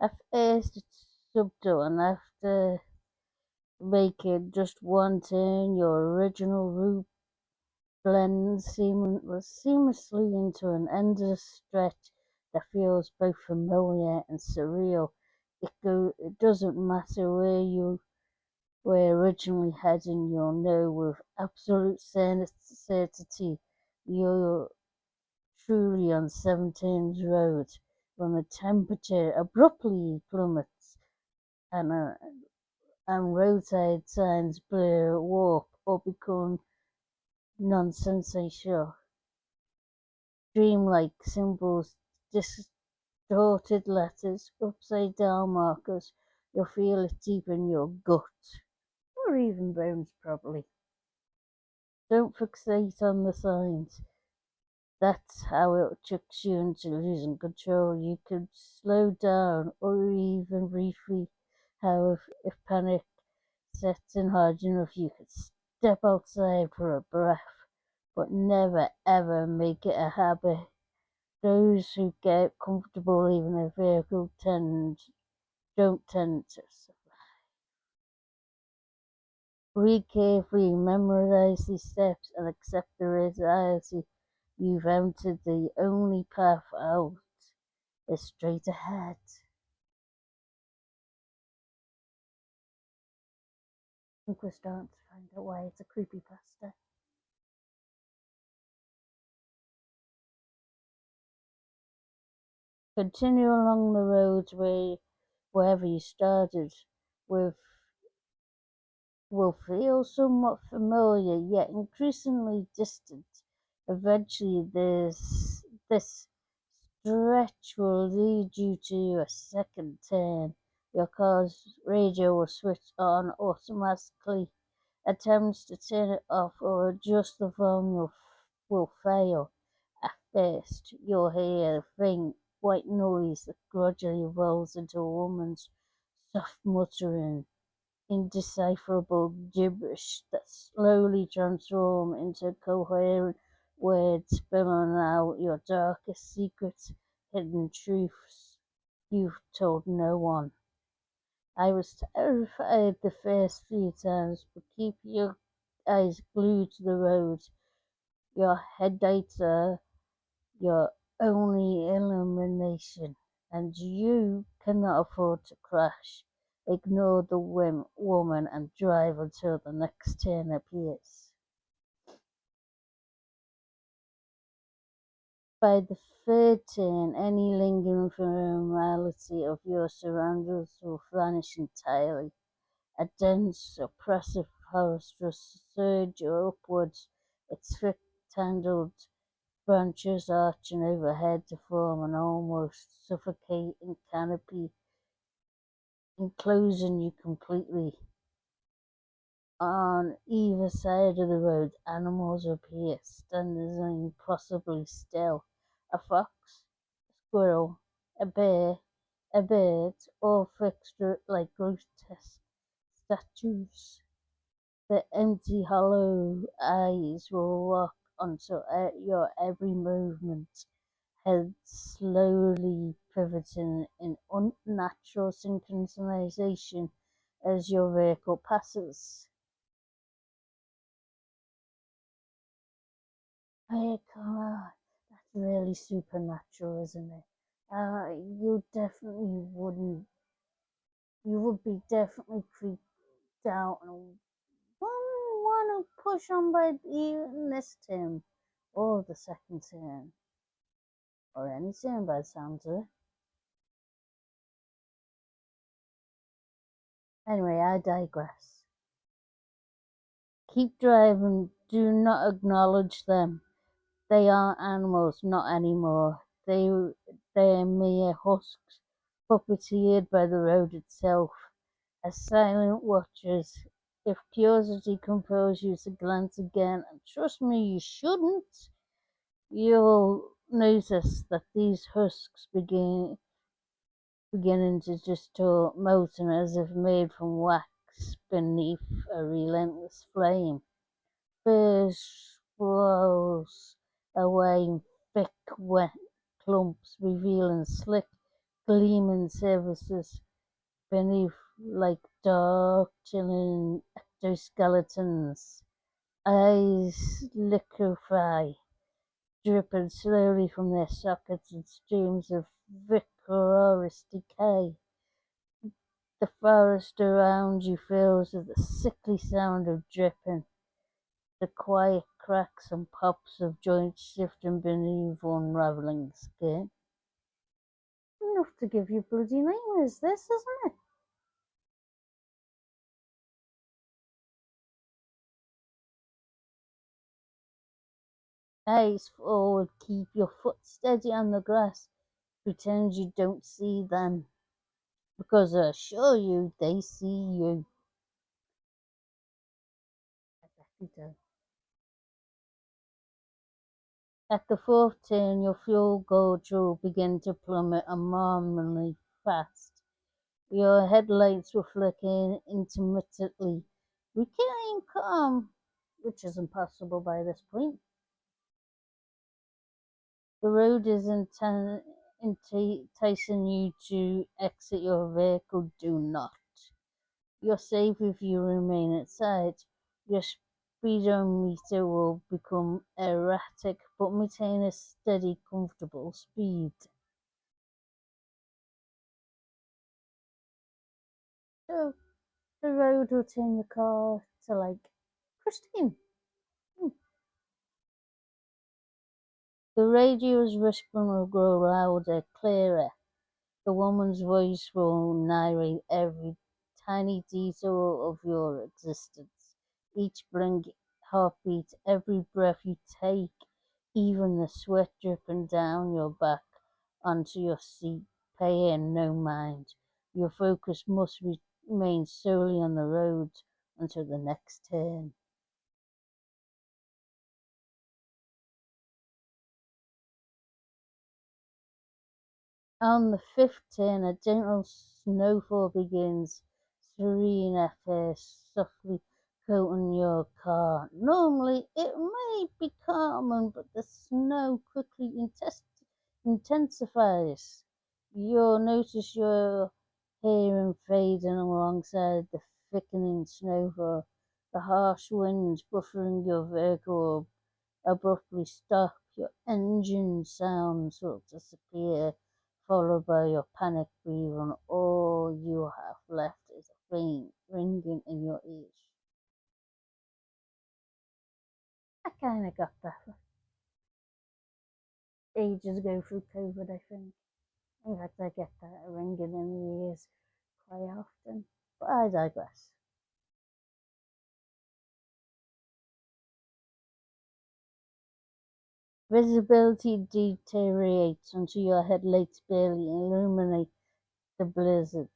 At first it's subtle, and after making just one turn, your original route blends seamlessly into an endless stretch that feels both familiar and surreal. It doesn't matter where you were originally heading, you'll know with absolute certainty you're truly on Seven Thames Road when the temperature abruptly plummets and roadside signs blur, warp, or become non-sensational. Dreamlike symbols, distorted letters, upside down markers. You'll feel it deep in your gut, or even bones, probably. Don't fixate on the signs. That's how it tricks you into losing control. You could slow down or even briefly, how if panic sets in hard enough, you could step outside for a breath, but never ever make it a habit. Those who get comfortable leaving their vehicle don't tend to read carefully, memorize these steps, and accept the reality you've entered. The only path out is straight ahead. I think we're starting to find out why it's a creepypasta. Continue along the roads wherever you started with will feel somewhat familiar yet increasingly distant. Eventually this stretch will lead you to a second turn. Your car's radio will switch on automatically. Attempts to turn it off or adjust the volume will fail. At first, you'll hear a faint white noise that gradually evolves into a woman's soft muttering, indecipherable gibberish that slowly transforms into coherent words spilling out your darkest secrets, hidden truths you've told no one. I was terrified the first few times, but keep your eyes glued to the road. Your headlights are your only illumination, and you cannot afford to crash. Ignore the woman and drive until the next turn appears. By the third turn, any lingering familiarity of your surroundings will vanish entirely. A dense, oppressive forest will surge upwards, its thick tangled branches arching overhead to form an almost suffocating canopy, enclosing you completely. On either side of the road, animals appear, standing impossibly still. A fox, a squirrel, a bear, a bird, all fixed like grotesque statues. Their empty, hollow eyes will lock onto your every movement, head slowly pivoting in unnatural synchronization as your vehicle passes. Hey, come on. That's really supernatural, isn't it? You definitely wouldn't. You would be definitely creeped out and wouldn't want to push on by even this turn or the second turn or any turn by the sounds of it. Anyway, I digress. Keep driving. Do not acknowledge them. They aren't animals, not anymore. They're mere husks, puppeteered by the road itself. As silent watchers, if curiosity compels you to glance again, and trust me, you shouldn't, you'll notice that these husks beginning to just talk, molten as if made from wax beneath a relentless flame. First swirls away in thick, wet clumps, revealing slick gleaming surfaces beneath like dark, chilling ectoskeletons. Eyes liquefy, dripping slowly from their sockets in streams of vicorious decay. The forest around you fills with the sickly sound of dripping, the quiet cracks and pops of joints shifting beneath unravelling skin. Enough to give you bloody nightmares, this, isn't it? Eyes forward, keep your foot steady on the grass. Pretend you don't see them, because I assure you they see you. At the fourth turn, your fuel gauge will begin to plummet alarmingly fast. Your headlights will flicker intermittently, recurring calm, which is impossible by this point. The road is enticing you to exit your vehicle. Do not. You're safe if you remain inside. Your speedometer will become erratic, but maintain a steady, comfortable speed. So the road will turn your car to like pristine. Hmm. The radio's whispering will grow louder, clearer. The woman's voice will narrate every tiny detail of your existence, each blink, heartbeat, every breath you take, even the sweat dripping down your back onto your seat, paying no mind. Your focus must remain solely on the road until the next turn. On the fifth turn, a gentle snowfall begins, serene at first, softly coating your car. Normally, it may be calming, but the snow quickly intensifies. You'll notice your hearing fading alongside the thickening snowfall. The harsh winds buffering your vehicle abruptly stop, your engine sounds will disappear, followed by your panic breathing. All you have left is a faint ringing in your ears. I kind of got that ages ago through COVID, I think. In fact, I get that ringing in the ears quite often. But I digress. Visibility deteriorates until your headlights barely illuminate the blizzard.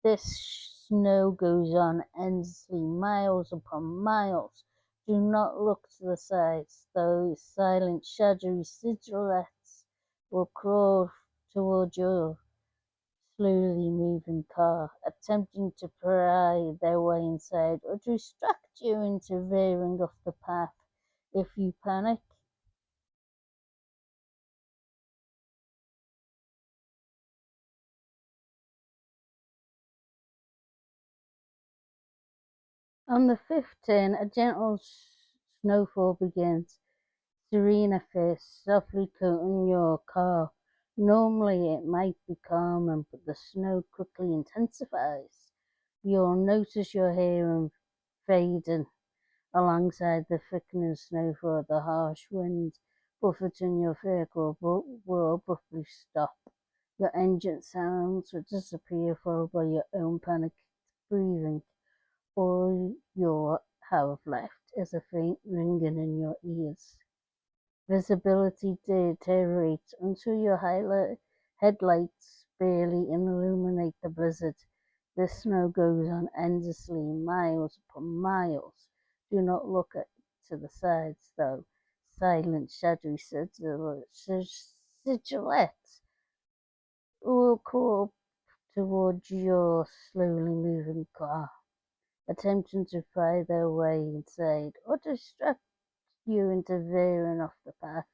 This snow goes on endlessly, miles upon miles. Do not look to the sides. Those silent, shadowy silhouettes will crawl toward your slowly moving car, attempting to pry their way inside or to distract you into veering off the path. If you panic, on the fifth turn, a gentle snowfall begins. Serena first, softly coating your car. Normally it might be calming, but the snow quickly intensifies. You'll notice your hearing fading alongside the thickening snowfall. The harsh wind buffeting your vehicle will abruptly stop. Your engine sounds will disappear, followed by your own panicked breathing. All you have left is a faint ringing in your ears. Visibility deteriorates until your headlights barely illuminate the blizzard. The snow goes on endlessly, miles upon miles. Do not look to the sides, though. Silent, shadowy silhouettes will crawl towards your slowly moving car, attempting to pry their way inside or distract you into veering off the path.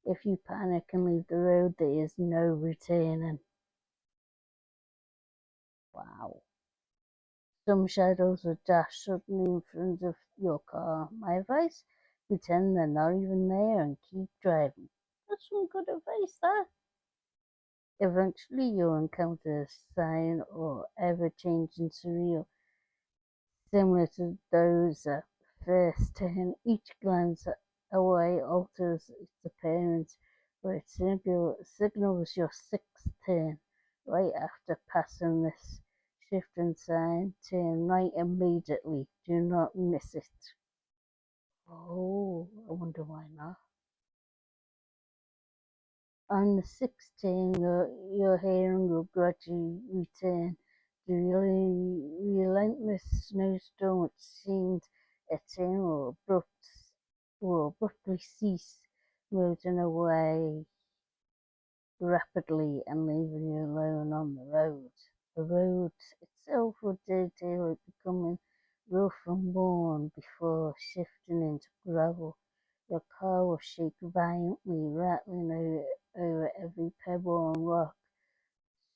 If you panic and leave the road, there is no returning. Wow. Some shadows will dash suddenly in front of your car. My advice? Pretend they're not even there and keep driving. That's some good advice there. Eventually you'll encounter a sign or ever-changing surreal, similar to those at first turn. Each glance away alters its appearance, where it signals your sixth turn. Right after passing this shifting sign, turn right immediately. Do not miss it. Oh, I wonder why not. On the sixth turn, your hearing will gradually return. The relentless snowstorm which seemed eternal will abruptly cease, melting away rapidly and leaving you alone on the road. The road itself will daylight becoming rough and worn before shifting into gravel. Your car will shake violently, rattling over every pebble and rock.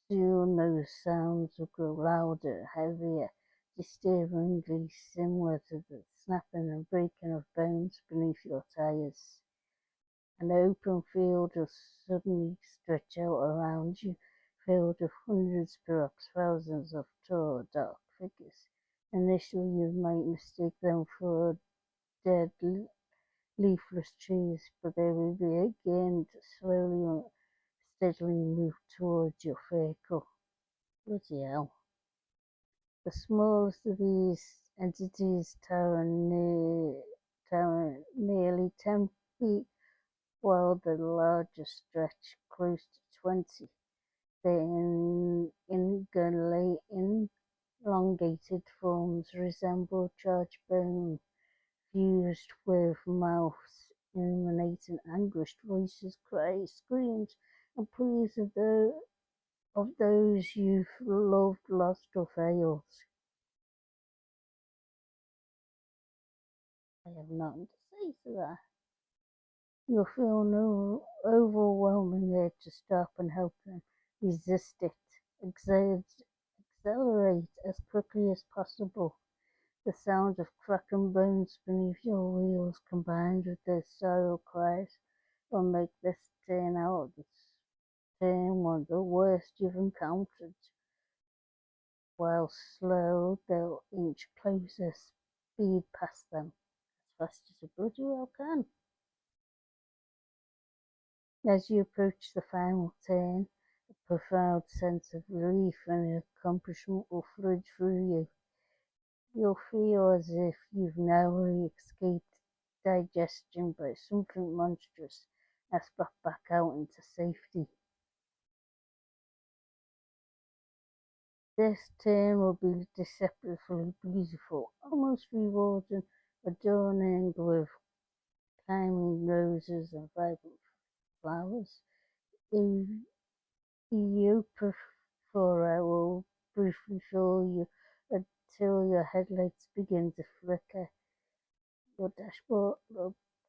Soon those sounds will grow louder, heavier, disturbingly similar to the snapping and breaking of bones beneath your tires. An open field will suddenly stretch out around you, filled with hundreds, perhaps thousands of tall, dark figures. Initially, you might mistake them for dead, leafless trees, but they will begin to slowly and steadily move towards your vehicle. Bloody hell. The smallest of these entities tower nearly 10 feet, while the largest stretch close to 20. Their elongated forms resemble charged bone, fused with mouths emanating anguished voices, cries, screams, and pleas of those you've loved, lost, or failed. I have nothing to say to that. You'll feel no overwhelming urge to stop and help them. Resist it. Accelerate as quickly as possible. The sound of cracking bones beneath your wheels combined with their sorrow cries will make this turn one of the worst you've encountered. While slow, they'll inch closer, speed past them as fast as a bloody well can. As you approach the final turn, a profound sense of relief and accomplishment will flood through you. You'll feel as if you've narrowly escaped digestion by something monstrous that's brought back out into safety. This turn will be deceptively beautiful, almost rewarding, adorning with climbing roses and vibrant flowers. Euphora will briefly fill you until your headlights begin to flicker. Your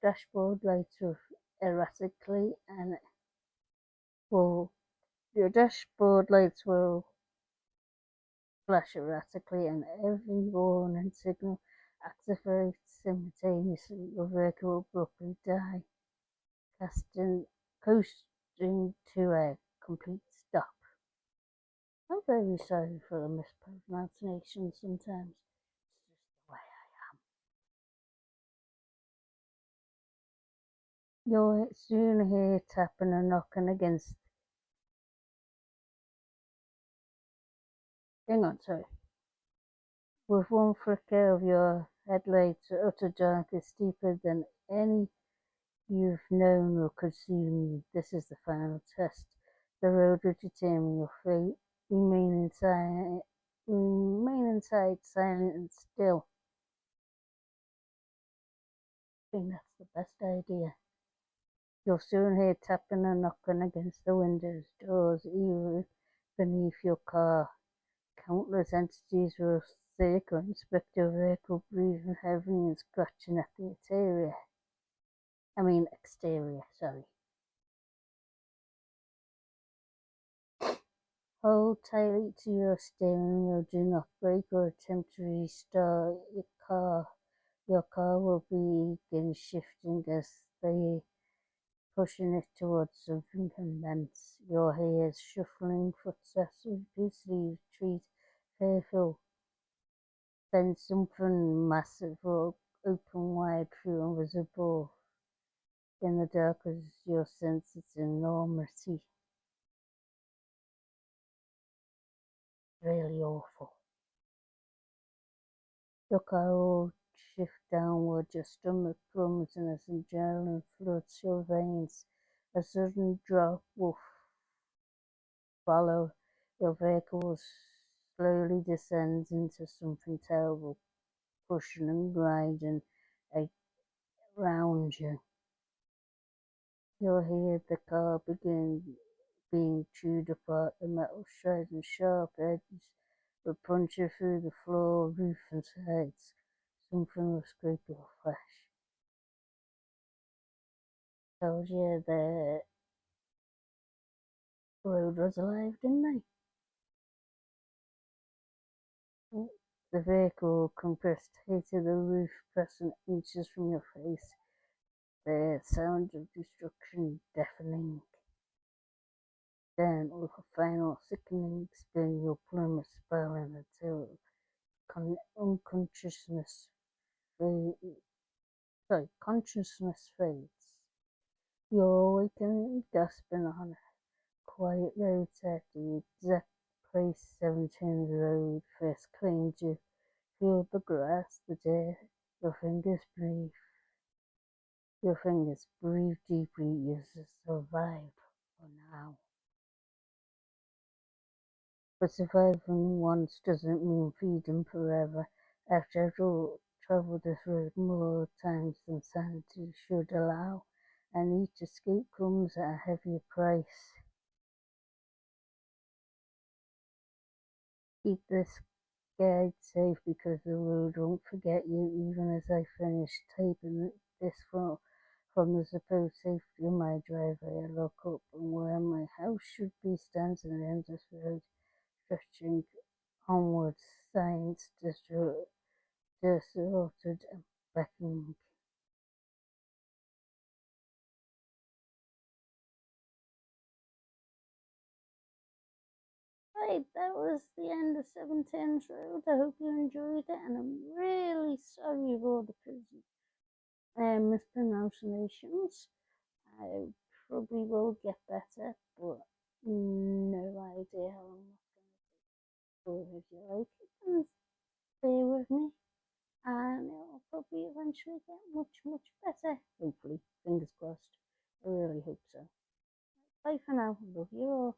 dashboard lights will erratically and will your dashboard lights will flash erratically, and every warning signal activates simultaneously. Your vehicle will abruptly die, casting coasting to a complete stop. I'm very sorry for the mispronunciation sometimes. It's just the way I am. You'll soon hear tapping and knocking against. Hang on, sorry. With one flicker of your headlights, utter darkness deeper than any you've known will consume you. This is the final test. The road will determine your fate. Remain inside, silent and still. I think that's the best idea. You'll soon hear tapping and knocking against the windows, doors, even beneath your car. Countless entities will circle, inspect your vehicle, breathing heavily and scratching at the exterior, sorry. Hold tightly to your steering wheel. Do not brake or attempt to restart your car. Your car will begin shifting as they pushing it towards something immense. Your hears shuffling footsteps repeatedly retreat, fearful. Then something massive will open wide through invisible in the dark as you sense its enormity. Really awful. Your car will shift downward, your stomach plummets and as adrenaline floods your veins. A sudden drop will follow. Your vehicle slowly descends into something terrible, pushing and grinding around you. You'll hear the car begin being chewed apart, the metal shreds and sharp edges will punch you through the floor, roof and sides. Something will scrape your flesh. Told you the road was alive, didn't I? The vehicle compressed tight to the roof, pressing inches from your face. The sound of destruction deafening. Then, with a final sickening spin, your plummet spiraling until consciousness fades. You're awakened, gasping on a quiet roadside, the exact place 17 Road first claimed you. Feel the grass, the dirt, your fingers breathe. Your fingers breathe deeply. You survived for now. But surviving once doesn't mean freedom forever. After all, travel this road more times than sanity should allow, and each escape comes at a heavier price. Keep this guide safe because the road won't forget you. Even as I finish typing this from the supposed safety of my driveway, I look up and where my house should be stands an endless road stretching onwards, signs distorted and beckoning. Right, that was the end of 710's Road. I hope you enjoyed it, and I'm really sorry for all the mispronunciations. I probably will get better, but no idea how long that's going to take. So if you like it, then stay with me, and it'll probably eventually get much, much better. Hopefully, fingers crossed. I really hope so. Bye for now. Love you all.